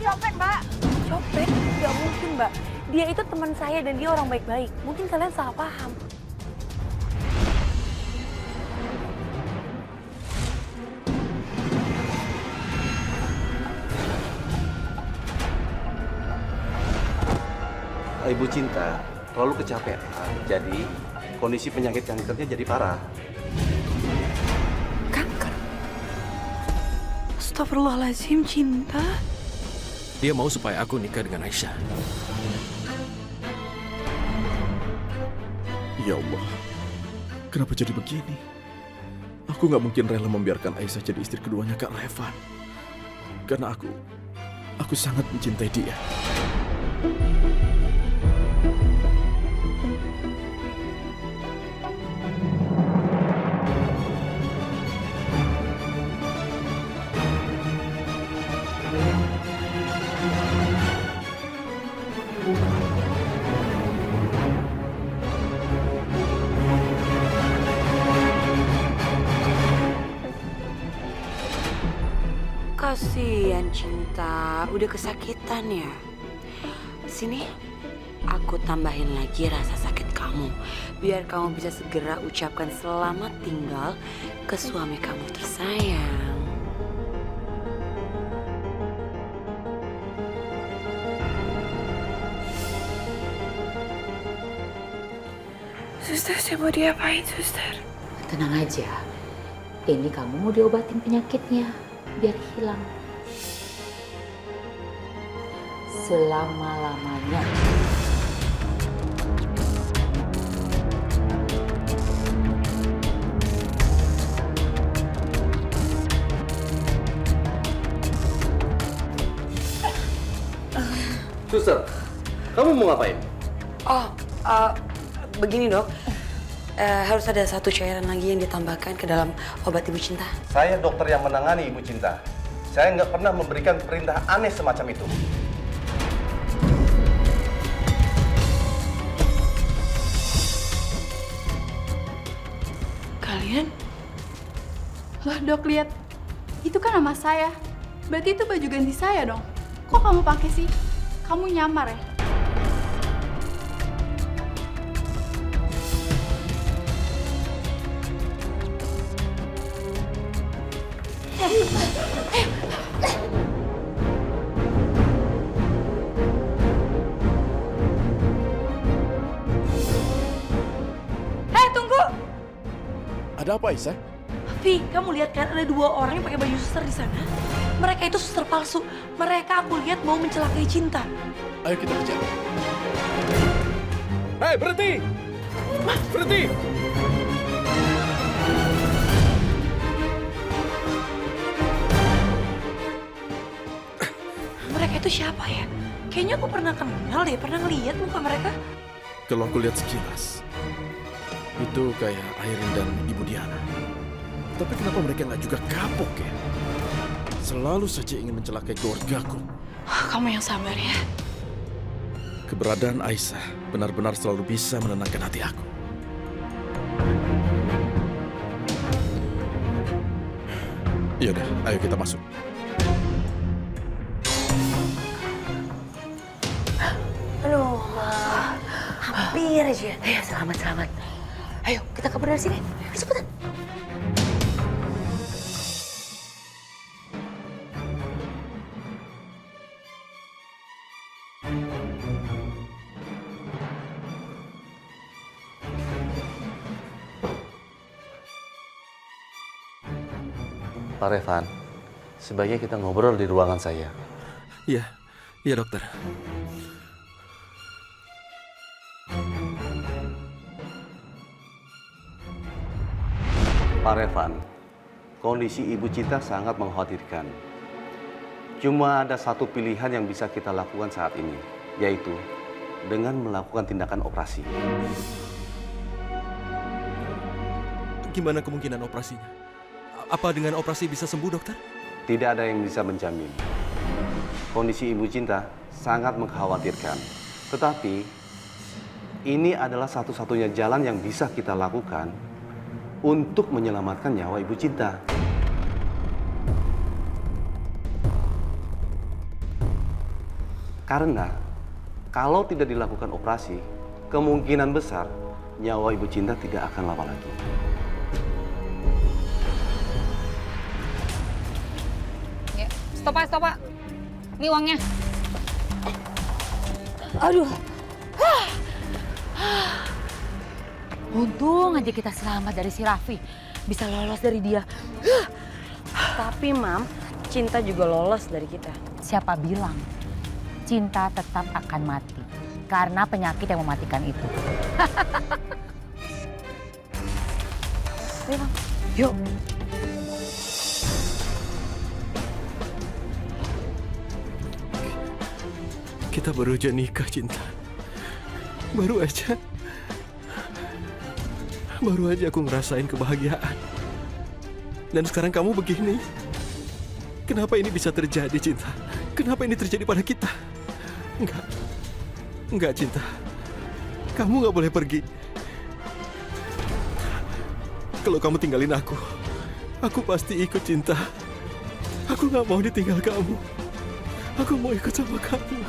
copet, Mbak. Copet? Gak mungkin, Mbak. Dia itu teman saya dan dia orang baik-baik. Mungkin kalian salah paham. Ibu Cinta terlalu kecapean, jadi kondisi penyakit kankernya jadi parah. Kanker? Astagfirullahaladzim, Cinta. Dia mau supaya aku nikah dengan Aisyah. Ya Allah, kenapa jadi begini? Aku nggak mungkin rela membiarkan Aisyah jadi istri keduanya Kak Revan. Karena aku sangat mencintai dia. Kasihan Cinta, udah kesakitan ya. Sini, aku tambahin lagi rasa sakit kamu. Biar kamu bisa segera ucapkan selamat tinggal ke suami kamu tersayang. Suster, saya mau diapain, suster? Tenang aja, ini kamu mau diobatin penyakitnya biar hilang selama-lamanya. Suster, kamu mau ngapain? Oh, begini dok. Harus ada satu cairan lagi yang ditambahkan ke dalam obat Ibu Cinta. Saya dokter yang menangani Ibu Cinta. Saya nggak pernah memberikan perintah aneh semacam itu. Kalian? Loh dok, lihat. Itu kan nama saya. Berarti itu baju ganti saya dong. Kok kamu pakai sih? Kamu nyamar ya? Tunggu! Ada apa, Aisyah? Vi, kamu lihat kan ada dua orang yang pakai baju suster di sana? Mereka itu suster palsu. Mereka aku lihat mau mencelakai Cinta. Ayo kita kejar. Hei, berhenti! Berhenti! Mereka itu siapa ya? Kayaknya aku pernah kenal deh, pernah ngeliat muka mereka. Kalau aku lihat sekilas, itu kayak Airin dan Ibu Diana. Tapi kenapa mereka nggak juga kapok ya? Selalu saja ingin mencelakai keluargaku. Kamu yang sabar ya. Keberadaan Aisyah benar-benar selalu bisa menenangkan hati aku. Yaudah, ayo kita masuk. Aduh, hampir aja. Ayo, selamat. Ayo, kita kabur dari sini. Ayo, cepetan. Pak Revan, sebaiknya kita ngobrol di ruangan saya. Iya, iya dokter. Pak Revan, kondisi Ibu Cinta sangat mengkhawatirkan. Cuma ada satu pilihan yang bisa kita lakukan saat ini, yaitu dengan melakukan tindakan operasi. Gimana kemungkinan operasinya? Apa dengan operasi bisa sembuh, dokter? Tidak ada yang bisa menjamin. Kondisi Ibu Cinta sangat mengkhawatirkan. Tetapi, ini adalah satu-satunya jalan yang bisa kita lakukan untuk menyelamatkan nyawa Ibu Cinta. Karena kalau tidak dilakukan operasi, kemungkinan besar nyawa Ibu Cinta tidak akan lama lagi. Ya, stop Pak. Ini uangnya. Aduh. Untung aja kita selamat dari si Raffi. Bisa lolos dari dia. Tapi Mam, Cinta juga lolos dari kita. Siapa bilang Cinta tetap akan mati karena penyakit yang mematikan itu. Ayo, Bang. Yuk. Kita baru aja nikah, Cinta. Baru aja aku ngerasain kebahagiaan. Dan sekarang kamu begini. Kenapa ini bisa terjadi, Cinta? Kenapa ini terjadi pada kita? Enggak, Cinta. Kamu nggak boleh pergi. Kalau kamu tinggalin aku pasti ikut, Cinta. Aku nggak mau ditinggal kamu. Aku mau ikut sama kamu.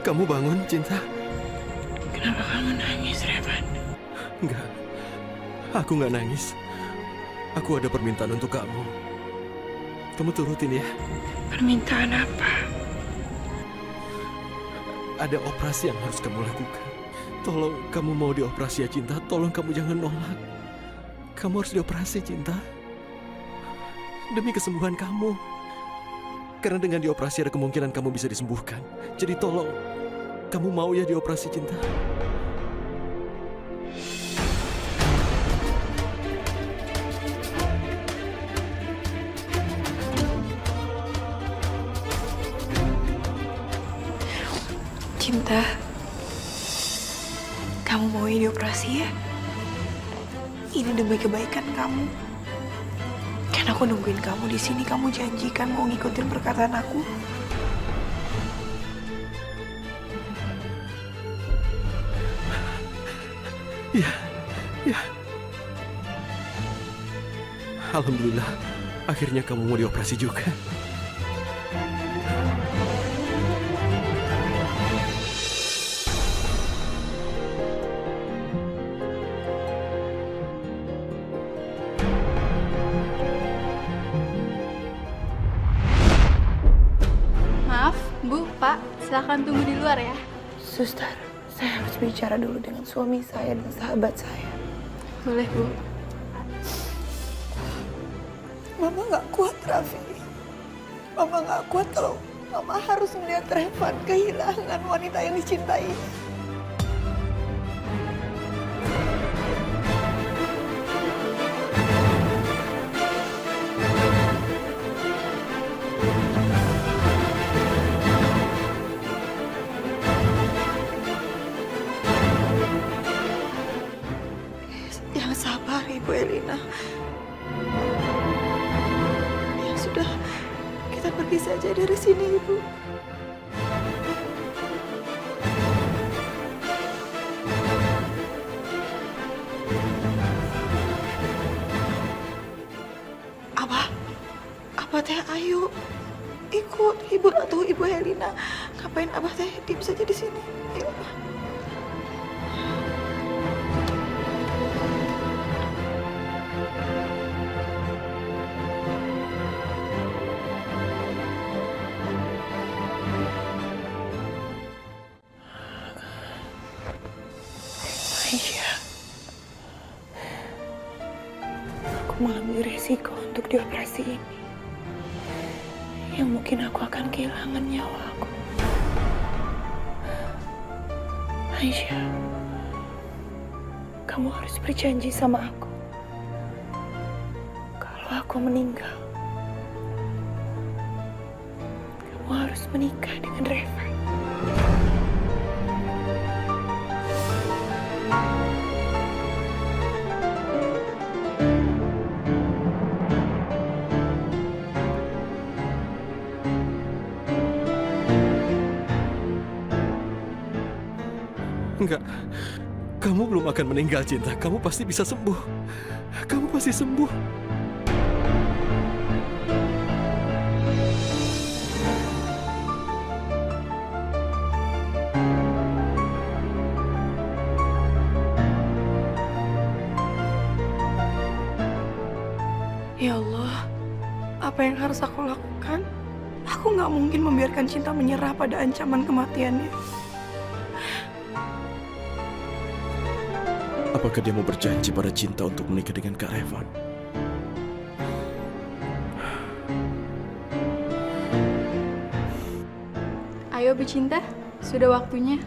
Kamu bangun, Cinta. Kenapa kamu nangis, Revan? Enggak, aku nggak nangis. Aku ada permintaan untuk kamu. Kamu turutin ya. Permintaan apa? Ada operasi yang harus kamu lakukan. Tolong, kamu mau dioperasi ya, Cinta. Tolong kamu jangan nolak. Kamu harus dioperasi, Cinta. Demi kesembuhan kamu. Karena dengan dioperasi ada kemungkinan kamu bisa disembuhkan. Jadi tolong, kamu mau ya dioperasi, Cinta? Cinta, kamu mau ini operasi ya? Ini demi kebaikan kamu. Kan aku nungguin kamu di sini. Kamu janjikan mau ngikutin perkataan aku. Ya. Alhamdulillah, akhirnya kamu mau dioperasi juga. Maaf, Bu, Pak, silakan tunggu di luar ya. Suster, saya harus bicara dulu dengan suami saya dan sahabat saya. Boleh, Bu. Mama gak kuat, Raffi. Mama gak kuat kalau Mama harus melihat Revan kehilangan wanita yang dicintai. Yang sabar, Ibu Elina. Ya sudah, kita pergi saja dari sini, Ibu. Abah teh ayo ikut Ibu atau Ibu Helena. Ngapain Abah teh diem saja di sini? Ayo, Abah. Aisyah, aku mengambil resiko untuk dioperasi ini. Yang mungkin aku akan kehilangan nyawaku. Aisyah, Kamu harus berjanji sama aku. Kalau aku meninggal, kamu harus menikah dengan Reva. Enggak, kamu belum akan meninggal, Cinta. Kamu pasti bisa sembuh. Kamu pasti sembuh. Ya Allah, apa yang harus aku lakukan? Aku nggak mungkin membiarkan Cinta menyerah pada ancaman kematiannya. Apakah dia mau berjanji pada Cinta untuk menikah dengan Kak Revan? Ayo Bu Cinta, sudah waktunya.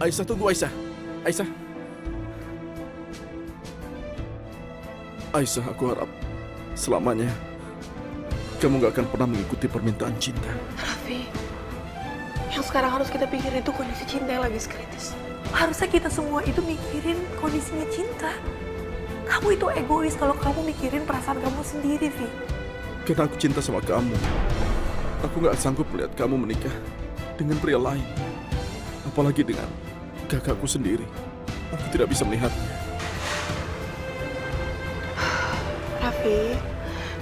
Aisyah, tunggu Aisyah. Aisyah. Aisyah, aku harap selamanya kamu gak akan pernah mengikuti permintaan Cinta. Raffi, yang sekarang harus kita pikirin itu kondisi Cinta yang lagi kritis. Harusnya kita semua itu mikirin kondisinya Cinta. Kamu itu egois kalau kamu mikirin perasaan kamu sendiri, Vi. Karena aku cinta sama kamu. Aku gak sanggup melihat kamu menikah dengan pria lain. Apalagi dengan kakakku sendiri. Aku tidak bisa melihatnya. Raffi,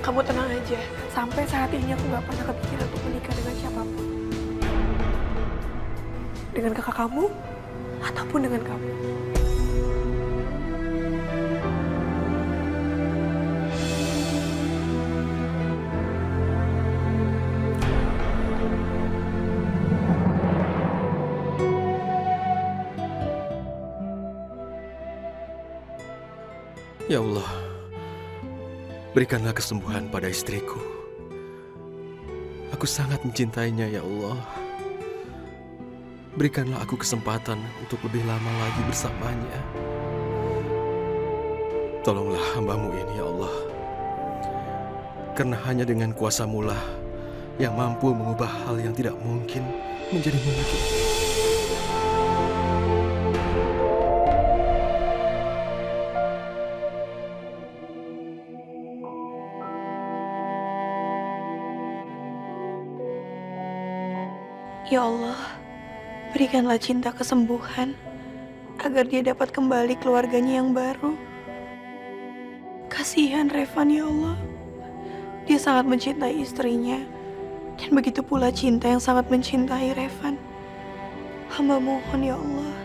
kamu tenang aja. Sampai saat ini aku gak pernah kepikiran untuk menikah dengan siapapun. Dengan kakak kamu, ataupun dengan kamu. Ya Allah, berikanlah kesembuhan pada istriku. Aku sangat mencintainya, ya Allah. Berikanlah aku kesempatan untuk lebih lama lagi bersamanya. Tolonglah hamba-Mu ini, ya Allah. Karena hanya dengan kuasa-Mu lah yang mampu mengubah hal yang tidak mungkin menjadi mungkin. Ya Allah, berikanlah Cinta kesembuhan agar dia dapat kembali keluarganya yang baru. Kasihan Revan, ya Allah. Dia sangat mencintai istrinya, dan begitu pula Cinta yang sangat mencintai Revan. Hamba mohon, ya Allah,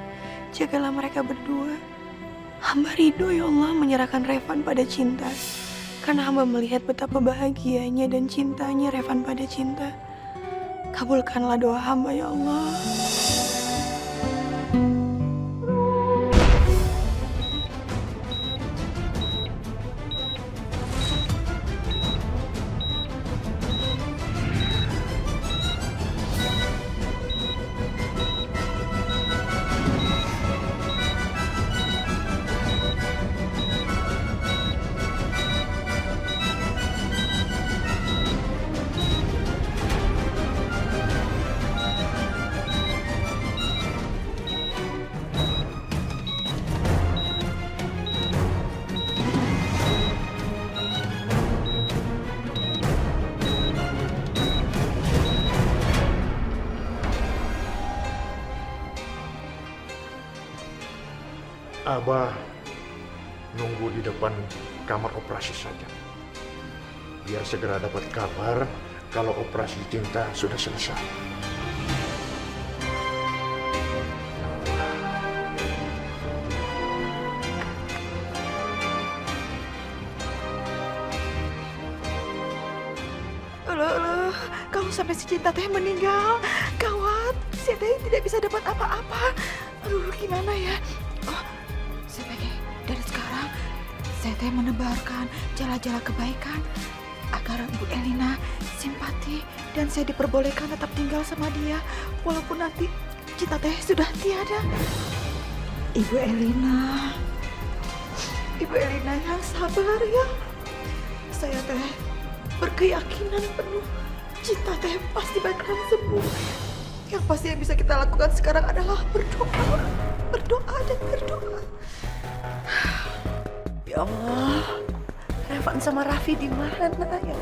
jagalah mereka berdua. Hamba ridho, ya Allah, menyerahkan Revan pada Cinta, karena hamba melihat betapa bahagianya dan cintanya Revan pada Cinta. Kabulkanlah doa hamba, ya Allah. Abah nunggu di depan kamar operasi saja. Biar segera dapat kabar kalau operasi Cinta sudah selesai. Aduh, kalau sampai si Cinta teh meninggal, gawat. Si teh tidak bisa dapat apa-apa. Aduh, gimana ya? Oh, sebagai dari sekarang saya teh menebarkan jala-jala kebaikan agar Bu Elina simpati dan saya diperbolehkan tetap tinggal sama dia walaupun nanti kita teh sudah tiada. Ibu Elina yang sabar ya. Saya teh berkeyakinan penuh cinta teh pasti bakalan sembuh. Yang pasti yang bisa kita lakukan sekarang adalah berdoa dan berdoa. Ya Allah, Revan sama Raffi di mana ya?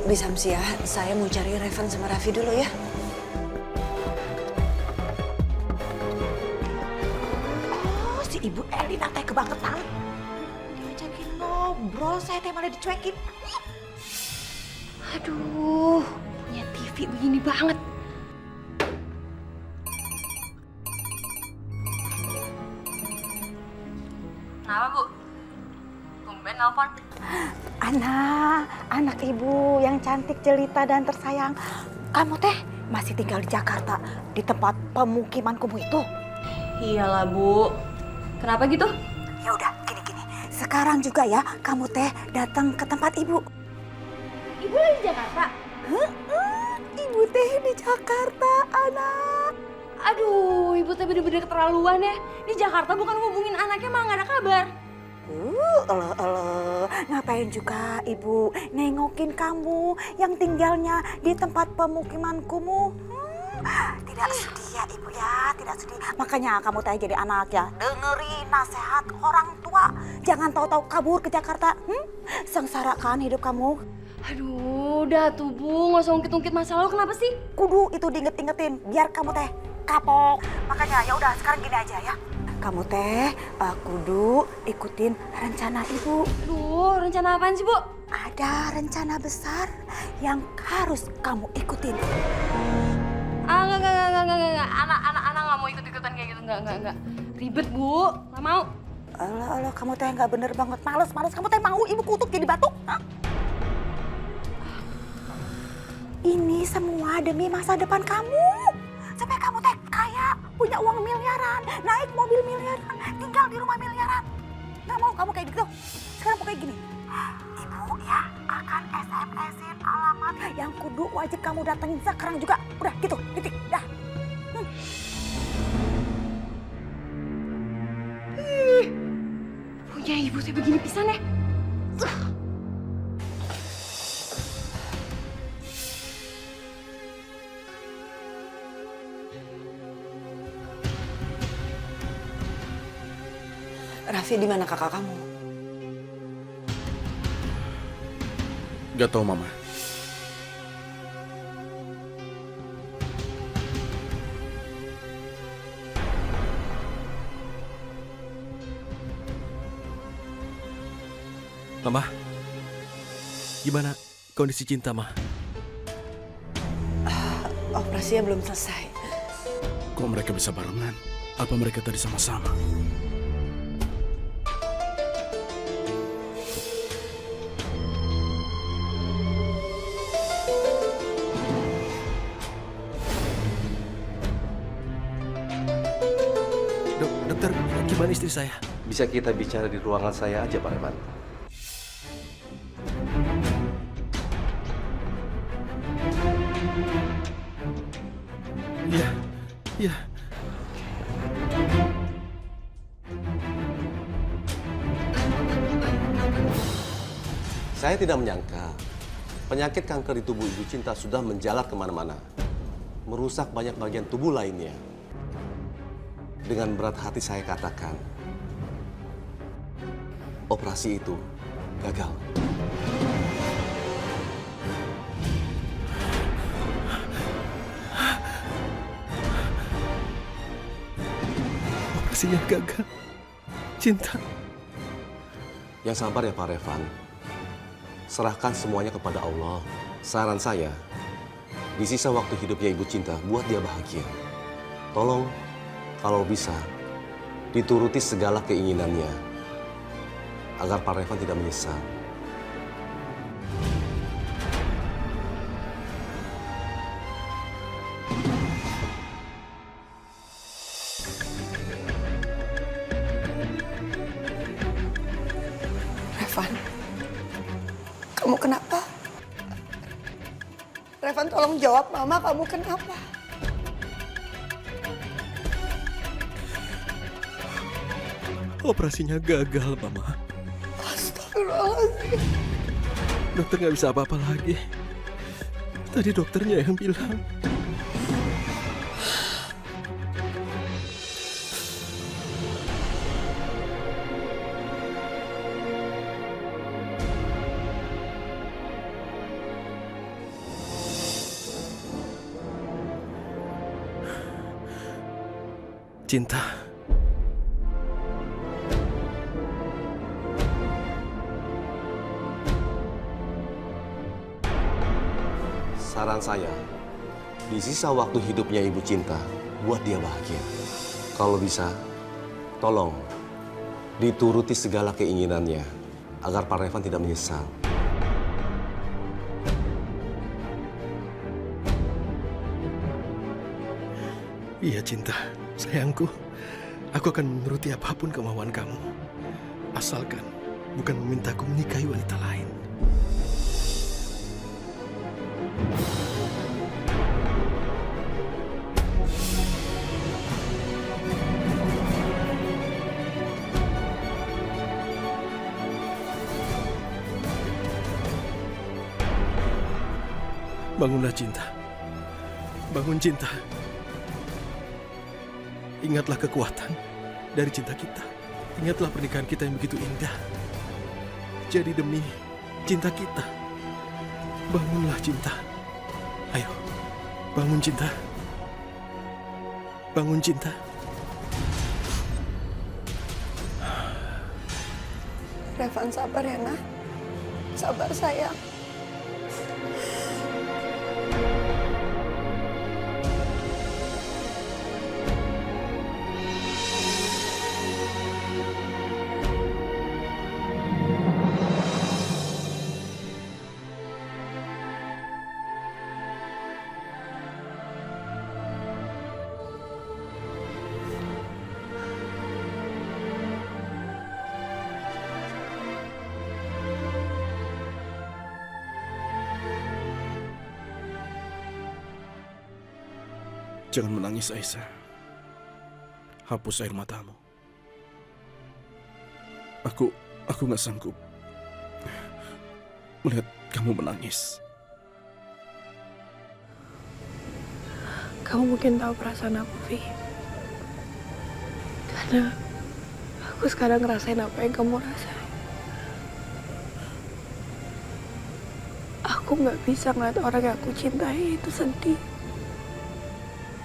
Bisa ya, saya mau cari Revan sama Raffi dulu ya. Oh, si Ibu Elina teh kebangetan. Diajakin ngobrol, saya teh malah dicuekin. Aduh, punya TV begini banget. Kenapa, Bu? Tumben nelfon. Anak ibu yang cantik, jelita dan tersayang. Kamu teh masih tinggal di Jakarta, di tempat pemukiman kumuh itu? Iyalah, Bu. Kenapa gitu? Ya udah, gini. Sekarang juga ya, kamu teh datang ke tempat ibu. Ibu lagi di Jakarta? Ibu teh di Jakarta, anak. Aduh, Ibu teh bener-bener keterlaluan ya. Di Jakarta bukan hubungin anaknya malah nggak ada kabar. Ngapain juga ibu nengokin kamu yang tinggalnya di tempat pemukiman kumuh? Tidak sudi ya ibu ya, tidak sudi. Makanya kamu teh jadi anak ya, dengerin nasihat orang tua. Jangan tahu-tahu kabur ke Jakarta. Sengsara kan hidup kamu? Aduh, udah tuh Bu, nggak usah ungkit-ungkit masa lalu, kenapa sih? Kudu itu diinget-ingetin biar kamu teh kapok. Makanya ya udah sekarang gini aja ya. Kamu teh kudu ikutin rencana ibu. Aduh, rencana apaan sih Bu? Ada rencana besar yang harus kamu ikutin. Enggak. Anak nggak mau ikut-ikutan kayak gitu, enggak. Ribet Bu, nggak mau. Alah, kamu teh nggak bener banget, males. Kamu teh mau ibu kutuk jadi batu? Hah? Ini semua demi masa depan kamu. Supaya kamu teh kaya, punya uang miliaran, naik mobil miliaran, tinggal di rumah miliaran. Nggak mau kamu kayak gitu. Sekarang pokoknya gini. Ibu ya akan SMS-in alamat yang kudu wajib kamu datengin sekarang juga. Udah gitu, titik, dah. Punya ibu saya begini pisan ya. Raffi, di mana kakak kamu? Gak tahu, Mama. Mama, gimana kondisi Cinta, Ma? Operasinya belum selesai. Kok mereka bisa barengan? Apa mereka tadi sama-sama? Dokter, gimana istri saya? Bisa kita bicara di ruangan saya aja, Pak Revan. Iya. Saya tidak menyangka penyakit kanker di tubuh Ibu Cinta sudah menjalar kemana-mana. Merusak banyak bagian tubuh lainnya. Dengan berat hati saya katakan, operasi itu gagal. Operasinya gagal. Cinta. Yang sabar ya Pak Revan. Serahkan semuanya kepada Allah. Saran saya, di sisa waktu hidupnya Ibu Cinta, buat dia bahagia. Tolong, kalau bisa, dituruti segala keinginannya. Agar Pak Revan tidak menyesal. Kamu kenapa? Revan, tolong jawab Mama, kamu kenapa? Operasinya gagal, Mama. Astagfirullahaladzim. Dokter nggak bisa apa-apa lagi. Tadi dokternya yang bilang. Cinta. Saran saya, di sisa waktu hidupnya Ibu Cinta, buat dia bahagia. Kalau bisa, tolong dituruti segala keinginannya agar Pak Revan tidak menyesal. Iya, Cinta. Sayangku, aku akan menuruti apapun kemauan kamu. Asalkan bukan memintaku menikahi wanita lain. Bangunlah, Cinta. Bangun, Cinta. Ingatlah kekuatan dari cinta kita. Ingatlah pernikahan kita yang begitu indah. Jadi demi cinta kita, bangunlah, Cinta. Ayo, bangun, Cinta. Bangun, Cinta. Revan, sabar ya, Nak. Sabar, sayang. Jangan menangis, Aisyah. Hapus air matamu. Aku nggak sanggup melihat kamu menangis. Kamu mungkin tahu perasaan aku, Vi. Karena aku sekarang ngerasain apa yang kamu rasain. Aku nggak bisa ngeliat orang yang aku cintai itu sedih.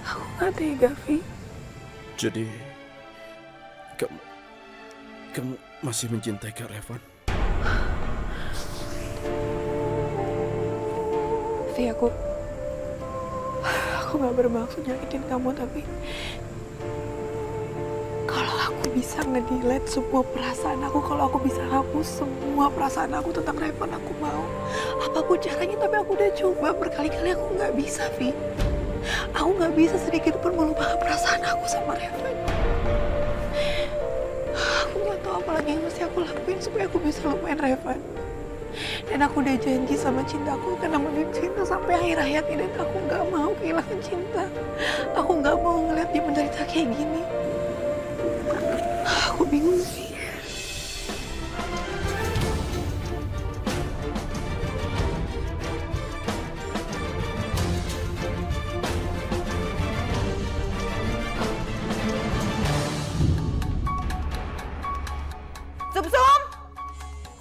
Aku nggak tega, Vi. Jadi, kamu masih mencintai Kak Revan? Vi, aku nggak bermaksud nyakitin kamu, tapi kalau aku bisa nge-delete semua perasaan aku, kalau aku bisa hapus semua perasaan aku tentang Revan, aku mau. Apapun caranya, tapi aku udah coba berkali-kali, aku nggak bisa, Vi. Aku nggak bisa sedikit pun melupakan perasaan aku sama Revan. Aku nggak tahu apa lagi yang mesti aku lakuin supaya aku bisa lupain Revan. Dan aku udah janji sama cintaku akan nemenin Cinta sampai akhir hayat ini. Dan aku nggak mau kehilangan Cinta. Aku nggak mau ngeliat dia menderita kayak gini. Aku bingung sih. Sumsum!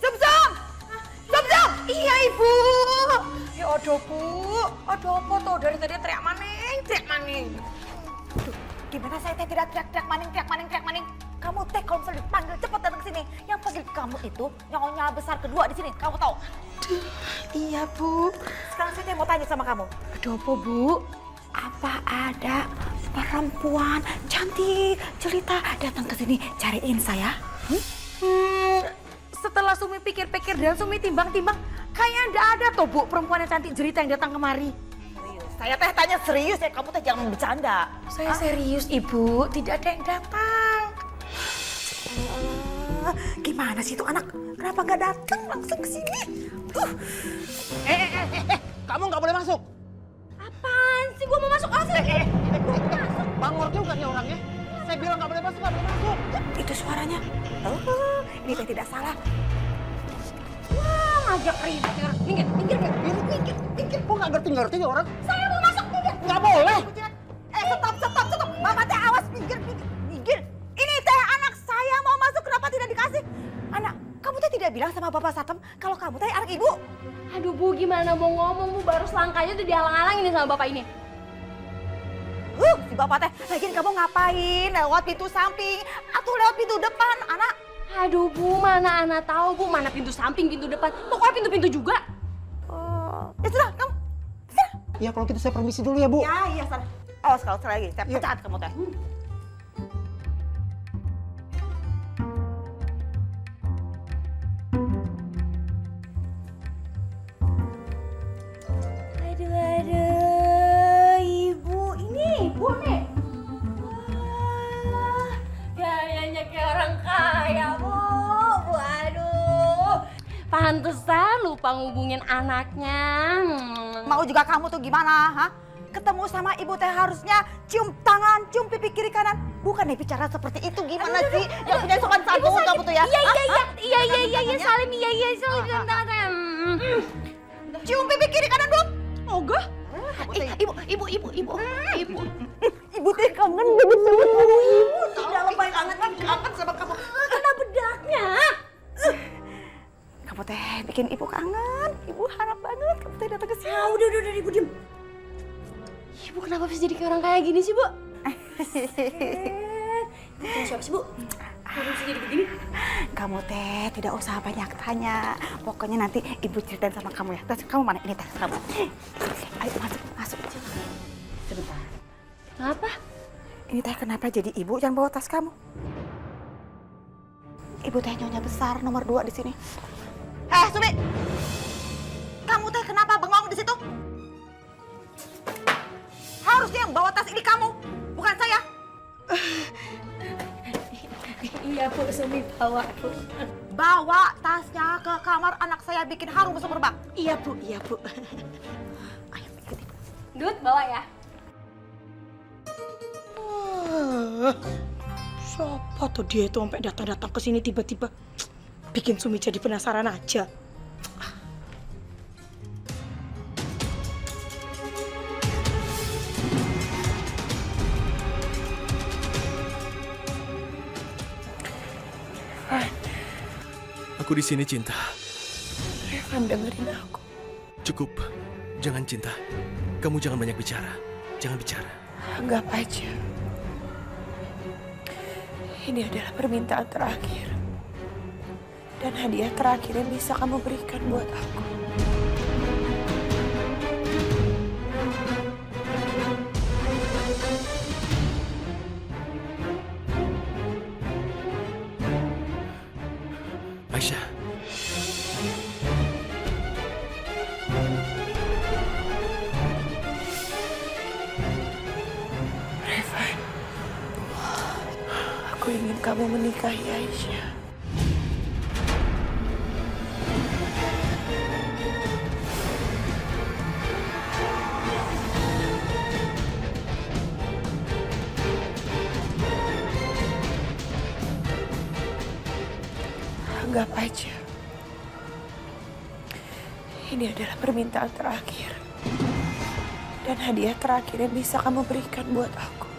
Sumsum! Sumsum! Iya, Ibu. Ya ada, Bu. Ada apa tuh? Dari tadi teriak maning, teriak maning. Aduh, gimana saya teh tidak teriak maning. Kamu teh kalau misalnya dipanggil cepat datang ke sini. Yang panggil kamu itu nyonya besar kedua di sini. Kamu tahu? Iya, Bu. Sekarang saya teh mau tanya sama kamu. Ada apa, Bu? Apa ada perempuan cantik jelita datang ke sini cariin saya? Setelah Sumi pikir-pikir dan Sumi timbang-timbang, kayaknya nggak ada toh, Bu, perempuan yang cantik jelita yang datang kemari. Serius. Saya teh tanya serius ya, kamu teh jangan bercanda. Saya serius, Ibu, tidak ada yang datang. Gimana sih itu anak? Kenapa nggak datang langsung ke sini? Kamu nggak boleh masuk. Apaan sih? Gua mau masuk asli. Bangor juga nih orangnya. Saya bilang nggak boleh masuk, nggak boleh masuk. Itu suaranya. Oh, ini teh tidak salah. Wah, ngajak ribut ya. Minggir. Kok nggak ngerti orang? Saya mau masuk, minggir. Nggak boleh. Stop. Bapak teh awas, minggir. Ini teh anak saya mau masuk, kenapa tidak dikasih? Anak, kamu teh tidak bilang sama Bapak Satem kalau kamu teh anak ibu? Aduh Bu, gimana mau ngomong Bu, baru selangkahnya tuh dihalang-halangin nih sama bapak ini. Si Bapak teh, lagian kamu ngapain? Lewat pintu samping atau lewat pintu depan, anak? Aduh Bu, mana anak tahu Bu, mana pintu samping, pintu depan, pokoknya pintu-pintu juga. Ya sudah, kamu. Ya kalau gitu saya permisi dulu ya Bu. Iya, sana. Awas kalau sekali lagi, saya pecat kamu teh. Aduh, ibu. Ini ibu nih. Wah, gayanya kayak orang kaya, Bu. Aduh. Pantesan lupa ngubungin anaknya. Mau juga kamu tuh gimana, ha? Ketemu sama ibu teh harusnya cium tangan, cium pipi kiri kanan. Bukan nih bicara seperti itu, gimana sih? Yang punya sopan santun kamu tuh ya. Iya, Salim, iya, Salim. Cium pipi kiri kanan dong. Ogah. Ibu. Ibu teh kangen banget sama kamu, ibu. Tidak lebay banget kangen sama kamu. Kena bedaknya. Kamu teh bikin ibu kangen. Ibu harap banget kamu teh datang ke sini. Udah, ibu diem. Ibu kenapa bisa jadi kayak orang kaya gini sih, Bu? Siapa sih, Bu? Kenapa bisa jadi begini? Kamu teh tidak usah banyak tanya. Pokoknya nanti ibu ceritain sama kamu ya. Terus kamu mana? Ini tas kamu. Ayo masuk. Sebentar. Kenapa? Ini teh kenapa jadi ibu yang bawa tas kamu? Ibu teh nyonya besar nomor 2 di sini. Sumi. Kamu teh kenapa bengong di situ? Harusnya yang bawa tas ini kamu, bukan saya. Iya, Bu, Sumi bawa, Bu. Bawa tasnya ke kamar anak saya bikin harum semua bak. Iya, Bu. Ayo ikut ibu. Dut, bawa ya. Siapa tuh dia itu sampai datang-datang ke sini tiba-tiba bikin Sumi jadi penasaran aja. Aku di sini, Cinta. Revan, dengerin aku. Cukup. Jangan, Cinta. Kamu jangan banyak bicara. Jangan bicara. Anggap aja. Ini adalah permintaan terakhir. Dan hadiah terakhir yang bisa kamu berikan buat aku. Aisyah. Revan, aku ingin kamu menikahi Aisyah. Anggap aja. Ini adalah permintaan terakhir. Dan hadiah terakhir yang bisa kamu berikan buat aku.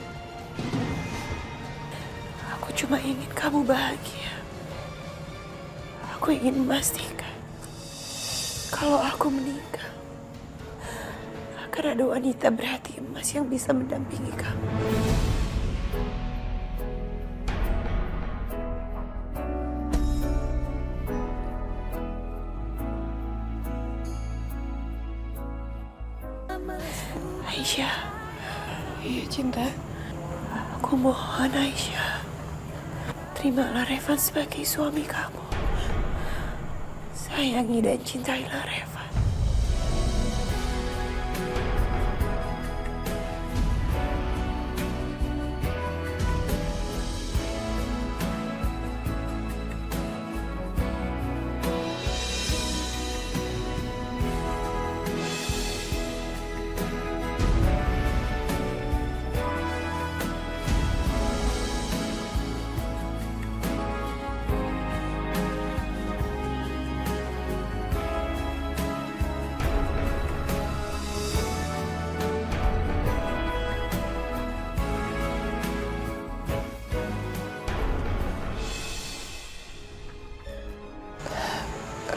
Aku cuma ingin kamu bahagia. Aku ingin memastikan kalau aku meninggal, akan ada wanita berhati emas yang bisa mendampingi kamu. Aisyah, iya Cinta, aku mohon Aisyah, terimalah Revan sebagai suami kamu. Sayangi dan cintailah Revan.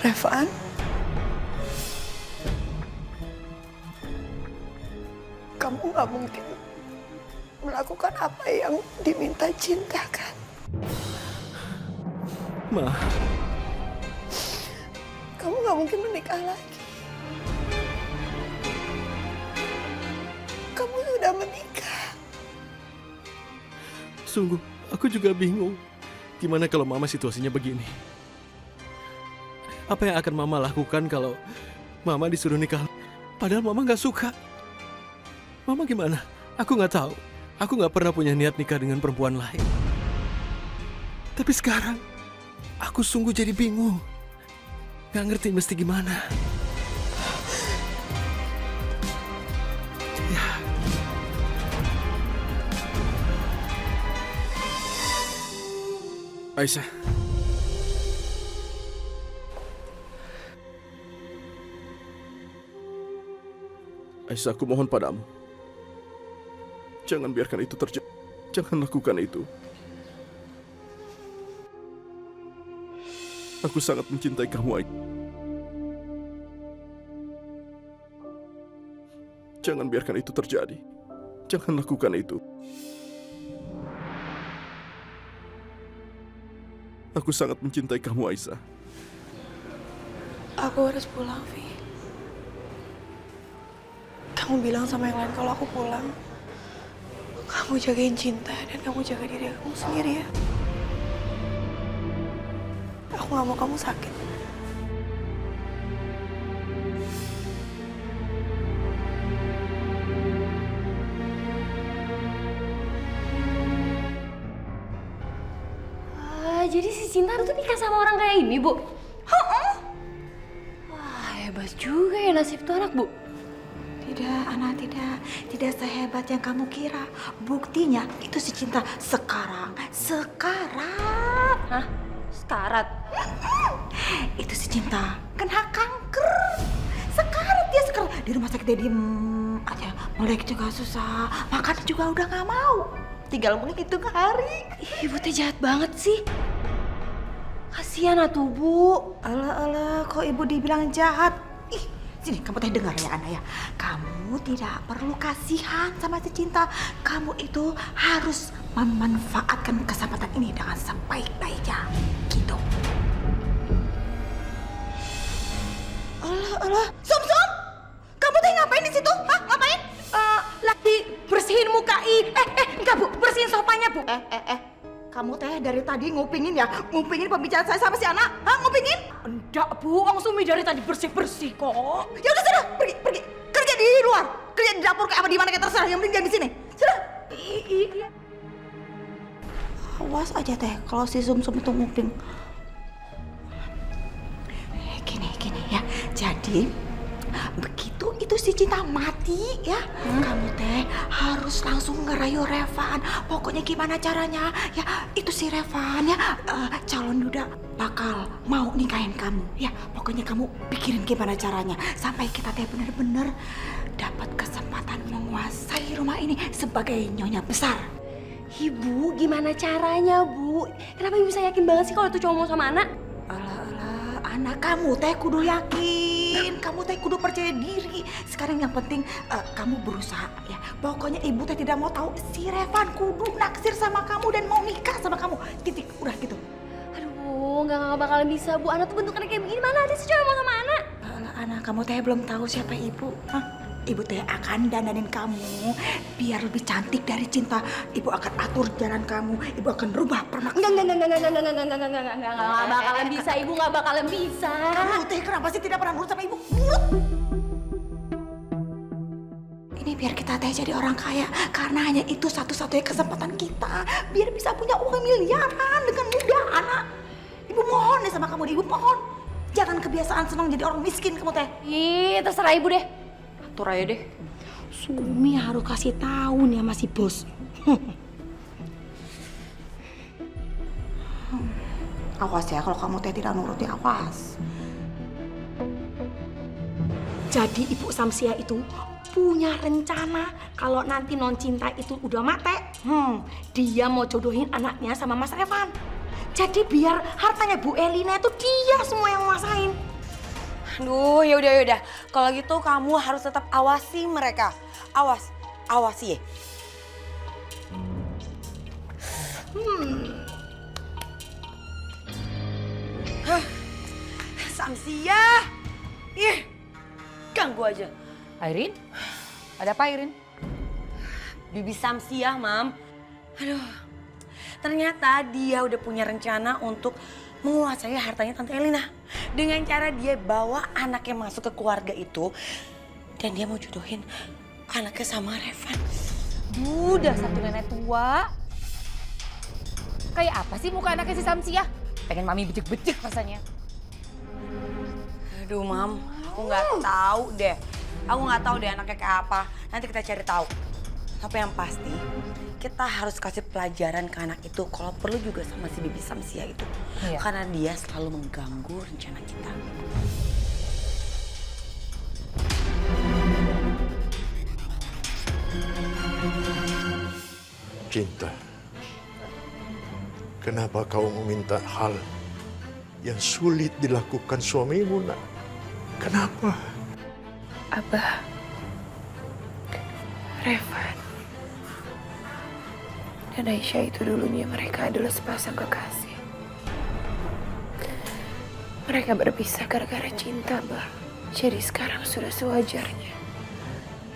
Revan, kamu gak mungkin melakukan apa yang diminta Cinta kan? Ma, Kamu gak mungkin menikah lagi. Kamu sudah menikah. sungguh aku juga bingung. Gimana kalau Mama situasinya begini? Apa yang akan Mama lakukan kalau Mama disuruh nikah? Padahal Mama gak suka. Mama gimana? Aku gak tahu. Aku gak pernah punya niat nikah dengan perempuan lain. Tapi sekarang, aku sungguh jadi bingung. Gak ngerti mesti gimana. Ya. Aisyah. Aisyah, aku mohon padamu. Jangan biarkan itu terjadi. Jangan lakukan itu. Aku sangat mencintai kamu, Aisyah. Jangan biarkan itu terjadi. Jangan lakukan itu. Aku sangat mencintai kamu, Aisyah. Aku harus pulang, Vi. Kamu bilang sama yang lain kalau aku pulang. Kamu jagain Cinta dan kamu jaga diri kamu sendiri ya. Aku gak mau kamu sakit. Jadi si Cinta tuh nikah sama orang kayak ini, Bu? Wah, hebat juga ya nasib tuh anak, Bu. Tidak, Ana, tidak. Tidak sehebat yang kamu kira. Buktinya itu si Cinta sekarang. Hah? Sekarat? Itu si Cinta kena kanker. Sekarat dia sekarat. Di rumah sakit dia diem aja. Melek juga susah. Makan juga udah gak mau. Tinggal menghitung hari. Ibu teh jahat banget sih. Kasihan atuh, Bu. Alah, kok ibu dibilang jahat? Ih, sini kamu teh dengar ya, Ana ya. Kamu tidak perlu kasihan sama si Cinta. Kamu itu harus memanfaatkan kesempatan ini dengan sebaik-baiknya. Gitu. Alah, Sum! Kamu teh ngapain di situ? Hah, ngapain? Lagi bersihin muka enggak, Bu, bersihin sofanya, Bu. Kamu teh dari tadi ngupingin pembicaraan saya sama si Ana? Hah, ngupingin? Enggak, Bu, Wong Sumi dari tadi bersih-bersih kok. Ya udah sudah, pergi. Kerja di luar. Kerja di dapur kayak apa di mana kayak terserah. Yang penting jangan di sini. Sudah. Iya. Awas aja teh kalau si Sum itu nguping. Gini ya. Jadi begitu itu si Cinta mati ya, kamu teh harus langsung ngerayu Revan. Pokoknya gimana caranya ya, itu si Revan ya calon duda bakal mau nikahin kamu ya. Pokoknya kamu pikirin gimana caranya sampai kita teh bener-bener dapat kesempatan menguasai rumah ini sebagai nyonya besar. Ibu, gimana caranya, Bu? Kenapa Ibu bisa yakin banget sih kalau itu cowok mau sama anak? Alah, anak kamu teh kudu yakin, kamu teh kudu percaya diri. Sekarang yang penting kamu berusaha ya. Pokoknya ibu teh tidak mau tahu si Revan kudu naksir sama kamu dan mau nikah sama kamu. Titik, udah gitu. Aduh, nggak bakalan bisa, Bu. Anak tuh bentukannya kayak begini, mana ada sih cowok mau sama anak? Alah, anak kamu teh belum tahu siapa ibu. Hah? Ibu teh akan dandanin kamu biar lebih cantik dari Cinta. Ibu akan atur jalan kamu. Ibu akan rubah pernak. Enggak bakalan bisa, Ibu nggak bakalan bisa. Kamu teh kenapa sih tidak pernah nurut sama ibu? Nurut. Ini biar kita teh jadi orang kaya. Karena hanya itu satu-satunya kesempatan kita. Biar bisa punya uang miliaran dengan mudah, anak. Ibu mohon deh sama kamu, Ibu mohon. Jangan kebiasaan senang jadi orang miskin kamu teh. Ih, terserah Ibu deh. Atur aja deh. Sumi harus kasih tahu nih sama si bos. Awas ya kalau kamu teh tidak nuruti, awas. Jadi Ibu Samsia itu punya rencana kalau nanti non Cinta itu udah mati, dia mau jodohin anaknya sama Mas Revan. Jadi biar hartanya Bu Elina itu dia semua yang nguasain. Aduh, yaudah. Kalau gitu kamu harus tetap awasi mereka. Awasi ya. Samsia. Ih, ganggu aja. Airin? Ada apa, Airin? Bibi Samsia, Mam. Aduh, ternyata dia udah punya rencana untuk menguasai hartanya Tante Elina. Dengan cara dia bawa anaknya masuk ke keluarga itu. Dan dia mau jodohin anaknya sama Revan. Udah satu nenek tua. Kayak apa sih muka anaknya si Samsia? Pengen mami bejek-bejek rasanya. Aduh, Mam, aku nggak tahu deh. Aku nggak tahu deh anaknya kayak apa. Nanti kita cari tahu. Tapi yang pasti, kita harus kasih pelajaran ke anak itu. Kalau perlu juga sama si Bibi Samsia itu. Iya. Karena dia selalu mengganggu rencana kita. Cinta, kenapa kau meminta hal yang sulit dilakukan suamimu, nak? Kenapa? Abah, Revan, dan Aisyah itu dulunya mereka adalah sepasang kekasih. Mereka berpisah gara-gara cinta, Bah. Jadi sekarang sudah sewajarnya.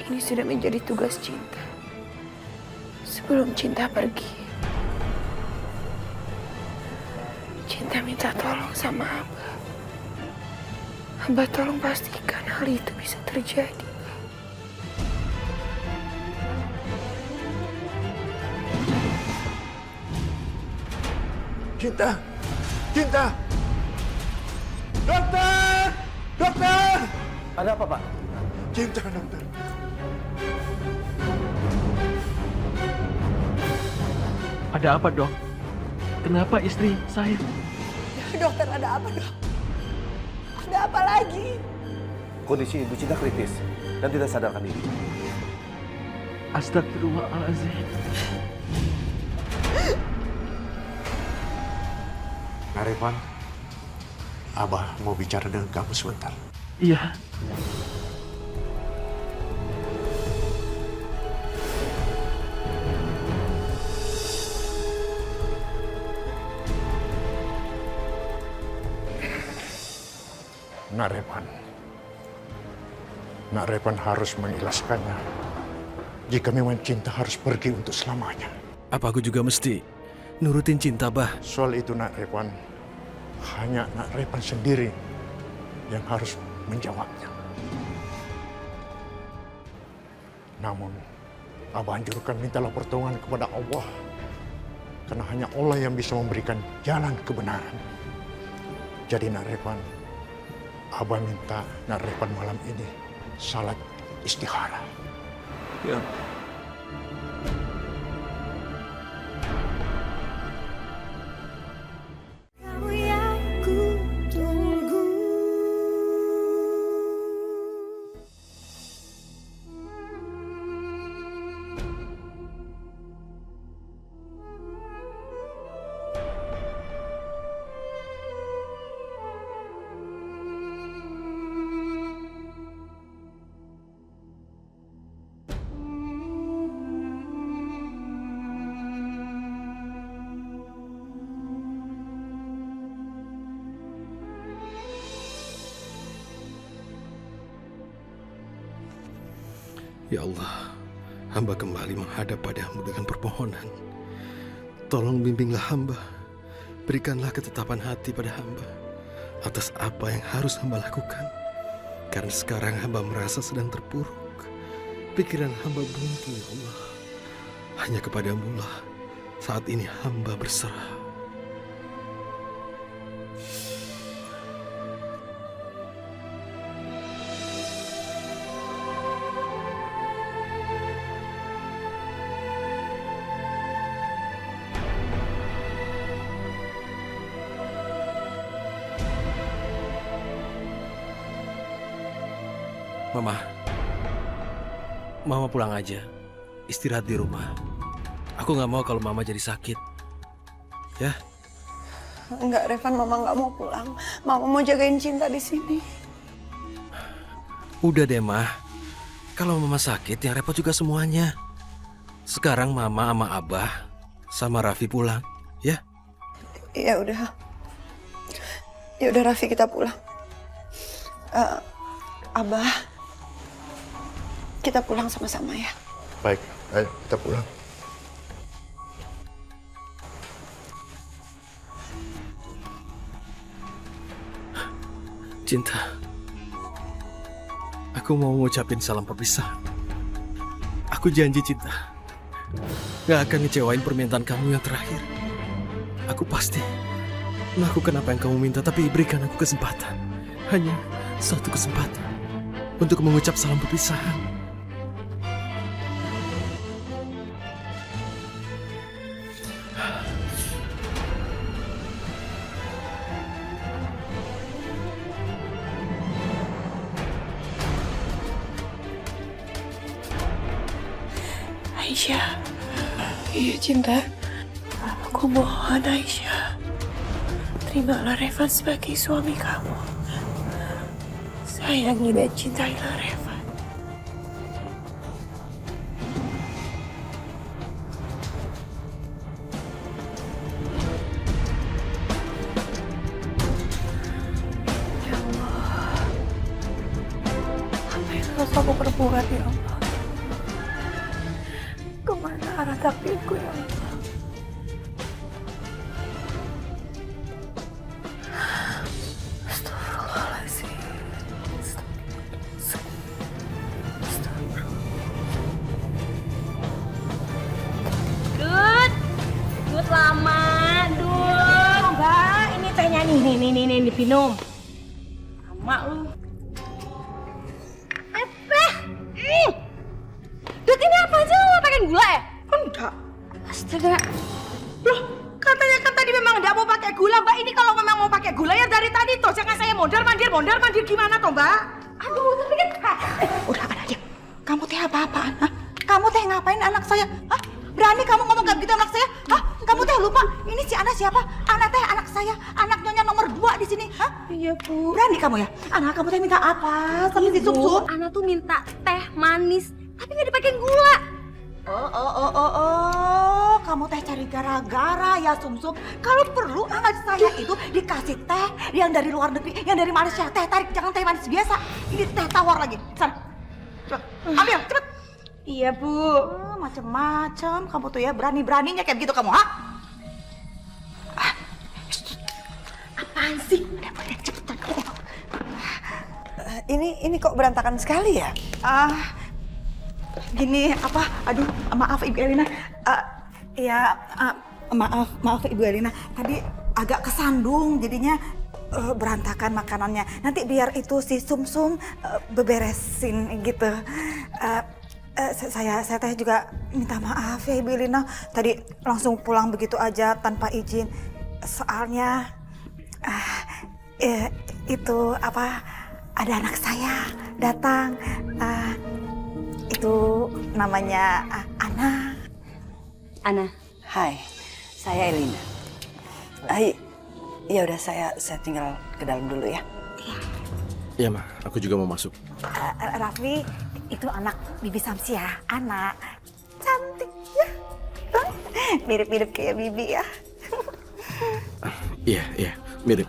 Ini sudah menjadi tugas cinta. Sebelum cinta pergi, cinta minta tolong sama Abah. Abah tolong pastikan hal itu bisa terjadi. Cinta! Dokter! Ada apa, Pak? Cinta, dokter. Ada apa, Dok? Kenapa istri saya? Dokter, ada apa, Dok? Ada apa lagi? Kondisi Ibu Cinta kritis dan tidak sadarkan diri. Astagfirullahaladzim. Nah, Revan, Abah mau bicara dengan kamu sebentar. Iya. Nak Revan harus mengikhlaskannya. Jika memang cinta harus pergi untuk selamanya. Apa aku juga mesti nurutin cinta, Bah? Soal itu, Nak Revan, hanya Nak Revan sendiri yang harus menjawabnya. Namun, Abah anjurkan mintalah pertolongan kepada Allah. Karena hanya Allah yang bisa memberikan jalan kebenaran. Jadi Nak Revan, Abah minta Nak Revan malam ini salat istikharah. Ya. Kamu yang ku tunggu. Ya Allah, hamba kembali menghadap padamu dengan permohonan. Tolong bimbinglah hamba, berikanlah ketetapan hati pada hamba atas apa yang harus hamba lakukan. Karena sekarang hamba merasa sedang terpuruk. Pikiran hamba buntu, ya Allah. Hanya kepadamu lah saat ini hamba berserah. Mama pulang aja, istirahat di rumah. Aku nggak mau kalau Mama jadi sakit, ya? Enggak, Revan, Mama nggak mau pulang. Mama mau jagain Cinta di sini. Udah deh, Mah. Kalau Mama sakit, yang repot juga semuanya. Sekarang Mama sama Abah sama Raffi pulang, ya? Ya udah. Ya udah Raffi, kita pulang. Abah, kita pulang sama-sama ya. Baik, ayo kita pulang. Cinta, aku mau ngucapin salam perpisahan. Aku janji, Cinta, gak akan ngecewain permintaan kamu yang terakhir. Aku pasti melakukan apa yang kamu minta, tapi berikan aku kesempatan. Hanya satu kesempatan untuk mengucap salam perpisahan. Aisyah, iya Cinta, aku mohon Aisyah, terimalah Revan sebagai suami kamu. Sayangi dan cintailah Revan. Ya Allah, apa yang harus aku perbuat ya Allah? Kemana arah takdirku ya Allah? Astagfirullahaladzim. Dut lama, Dut. Mbak, ini tehnya nih, minum. Lama lu. Dut, ini apa aja lo pakai gula ya? Enggak. Astaga. Loh, katanya kan tadi memang enggak mau pakai gula, Mbak. Ini kalau memang mau pakai gula ya dari tadi toh. Jangan saya mondar-mandir gimana toh, Mbak? Aduh, tapi kan... Udah ada aja. Kamu teh apa-apaan? Hah? Kamu teh ngapain anak saya? Hah? Berani kamu ngomong kayak gitu anak saya? Hah? Kamu teh lupa ini si Ana siapa? Ana teh anak saya, anak nyonya nomor 2 di sini. Hah? Iya, Bu. Berani kamu ya? Anak kamu teh minta apa? Sama si Sup-Sup? Ana tuh minta teh manis, tapi nggak dipakein gula. Kamu teh cari gara-gara ya Sum-Sum. Kalau perlu anak saya itu dikasih teh yang dari luar negeri, yang dari Malaysia. Teh tarik, jangan teh manis biasa. Ini teh tawar lagi. Sana, cepet, ambil, cepet. Iya, Bu. Macem-macem kamu tuh ya, berani-beraninya kayak begitu kamu, ha? Apaan sih? Udah, cepetan. Ini kok berantakan sekali ya? Gini apa? Aduh, maaf Ibu Elina. Maaf Ibu Elina. Tadi agak kesandung, jadinya berantakan makanannya. Nanti biar itu si Sum-Sum beberesin gitu. Saya teh juga minta maaf ya Ibu Elina. Tadi langsung pulang begitu aja tanpa izin. Soalnya itu apa? Ada anak saya datang. Itu namanya Ana. Ana. Hai, saya Elina. Ya udah saya tinggal ke dalam dulu ya. Iya, Ma. Aku juga mau masuk. Raffi, itu anak Bibi Samsia. Anak cantik ya. Mirip-mirip kayak Bibi ya. Iya, mirip.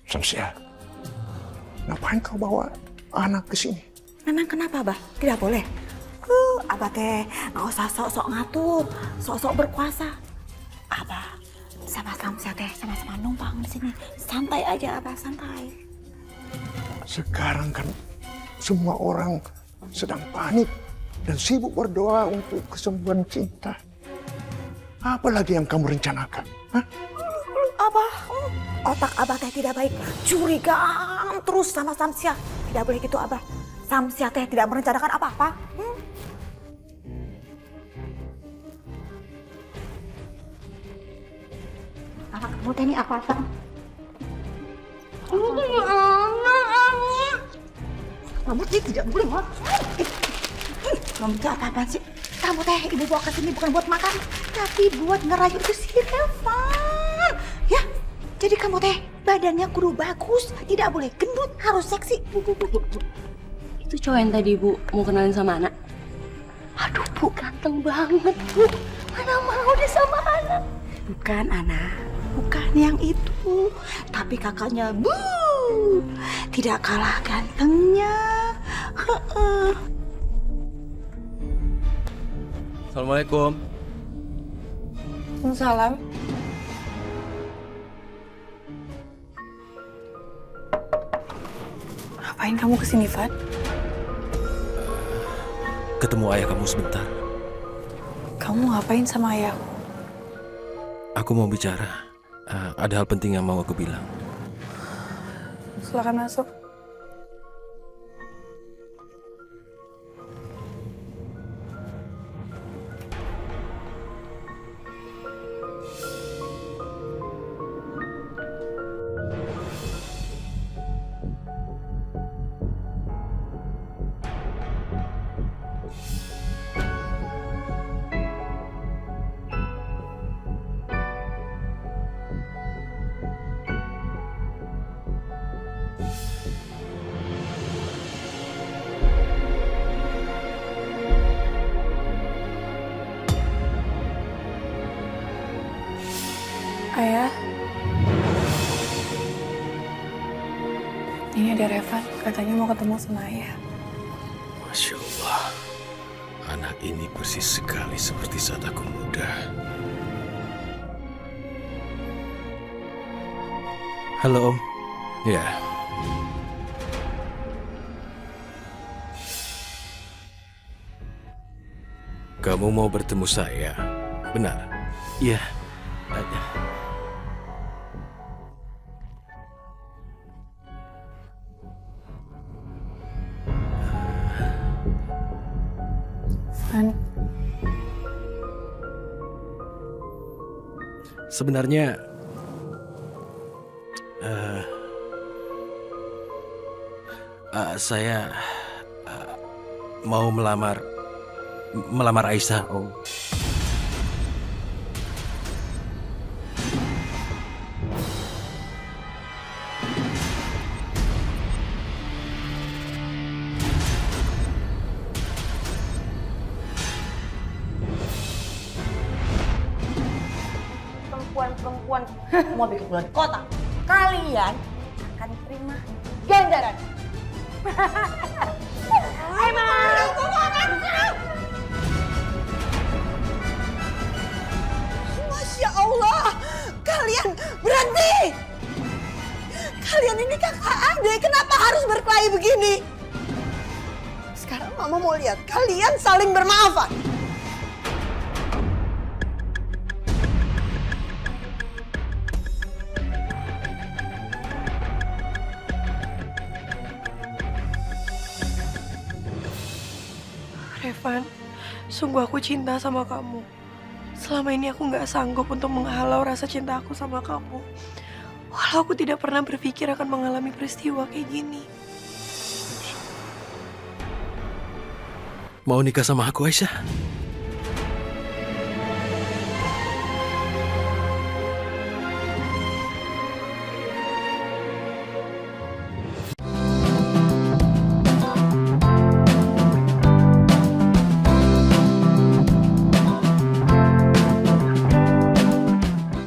Samsia, ngapain kau bawa anak ke sini? Memang kenapa, Abah? Tidak boleh. Abah teh nggak usah sok-sok ngatur, sok-sok berkuasa. Abah sama Samsia teh sama-sama numpang di sini. Santai aja, Abah, santai. Sekarang kan semua orang sedang panik dan sibuk berdoa untuk kesembuhan Cinta. Apa lagi yang kamu rencanakan? Hah? Abah, otak Abah teh tidak baik. Curigaan terus sama Samsia. Tidak boleh gitu, Abah. Samsia teh tidak merencanakan apa-apa. Anak kamu teh ini apa-apa? Kamu teh tidak boleh makan. Kamu teh apa-apaan sih? Kamu teh ibu bawa ke sini bukan buat makan, tapi buat ngerayu itu si Revan. Ya, jadi kamu teh badannya kudu bagus, tidak boleh gendut, harus seksi. Bu. Itu cowok yang tadi Bu mau kenalin sama anak. Aduh Bu, Ganteng banget Bu. Mana mau deh sama anak. bukan anak, bukan yang itu, tapi kakaknya Bu, tidak kalah gantengnya. Assalamualaikum. Salam. Ngapain kamu kesini, Fat? Ketemu ayah kamu sebentar. Kamu ngapain sama ayahku? Aku mau bicara. Ada hal penting yang mau aku bilang. Silakan masuk. Ayah, ini ada Revan, katanya mau ketemu sama ayah. Masya Allah, anak ini persis sekali seperti saat aku muda. Halo Om. Ya. Kamu mau bertemu saya? Benar? Iya. Van, Sebenarnya saya mau melamar Aisyah, Om. Perempuan mau bikin bulan kota, kalian akan terima ganjaran. Masya Allah, kalian berhenti. Kalian ini kakak adik, kenapa harus berkelahi begini? Sekarang mama mau lihat kalian saling bermaafan. Revan, sungguh aku cinta sama kamu. Selama ini aku gak sanggup untuk menghalau rasa cinta aku sama kamu. Walau aku tidak pernah berpikir akan mengalami peristiwa kayak gini. Mau nikah sama aku, Aisyah?